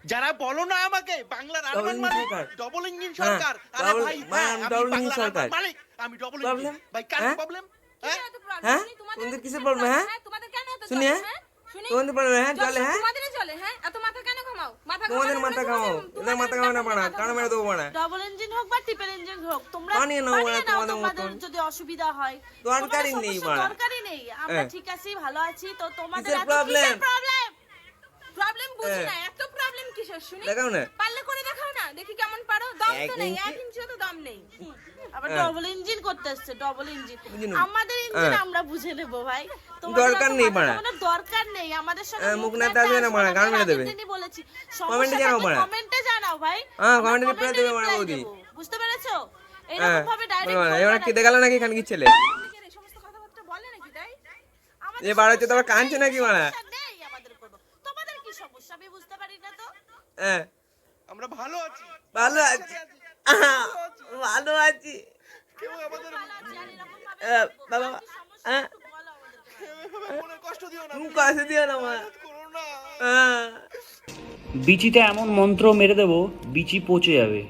যারা বলো না আমাকে বাংলার আরমান মানে ডবল ইঞ্জিন সরকার। আরে Double- ভাই মানে আমি double engine বাংলার সরকার। আরমান মালিক, আমি ডবল Problem? ইঞ্জিন। ভাই কার হ্যাঁ? প্রবলেম? হ্যাঁ হ্যাঁ তোমাদের কিসের প্রবলেম? হ্যাঁ শুনি, হ্যাঁ তোমাদের প্রবলেম? হ্যাঁ চলে, হ্যাঁ তোমাদের মাথা খাও, এদের মাথা খাও না পাড়া, কারণ মেরে দেবো পাড়া, ডবল ইঞ্জিন হোক বা ট্রিপল ইঞ্জিন হোক তোমরা বানিয়ে নাও বানিয়ে বাড়া নাও, তোমাদের তোমাদের মতন। যদি অসুবিধা হয়। দরকারই তোমাদের নেই সমস্যা বাড়া। দরকারই নেই, আমরা হ্যাঁ। ঠিক আছি, ভালো আছি, তো তোমাদের কিসের এত problem? কিসের প্রবলেম? প্রবলেম বুঝি হ্যাঁ। না, এত প্রবলেম কিসের শুনি? দেখাও না। পারলে করে দেখাও না, দেখি কেমন পারো। দম এক তো নেই, ইঞ্চি? 1 ইঞ্চিও তো দম নেই। আবার হ্যাঁ। ডবল ইঞ্জিন করতে এসছে, ডবল ইঞ্জিন। বুঝি না। আমাদের ইঞ্জিন হ্যাঁ। আমরা বুঝে নেব ভাই, দরকার নেই বাড়া। তোমাদের দরকার নেই আমাদের সঙ্গে। হ্যাঁ, মুখ নাড়তে আসবে না বাড়া, গান মেরে দেবে। বলেছি কমেন্টে জানাও বাড়া। কমেন্টে জানাও ভাই। হ্যাঁ, আমরা কমেন্টে রিপ্লাই দেবে বাড়া reply বৌদি। দেবো। বুঝতে পেরেছো? হ্যাঁ এরকম ভাবে ডাইরেক্ট বলো না, এবার কেটে গেল নাকি খানকির ছেলে? এই সমস্ত কথাবার্তা বলে নাকি তাই? এ বাড়া হচ্ছে তোমার কাঁদছে নাকি বাড়া? নেই আমাদের কোনো। তোমাদের কি সমস্যা আমি বুঝতে পারি না তো। হ্যাঁ আমরা ভালো আছি, ভালো আছি, ভালো আছি। কেউ আমাদের ভালো আছি, আর এরকম ভাবে বাবা কি সমস্যা হ্যাঁ একটু বলো আমাদেরকে। এভাবে মনে কষ্ট দিও না, তুমি কাছে দিও না মা। করো না। হ্যাঁ বিচিতে এমন মন্ত্র মেরে দেবো বিচি পচে যাবে।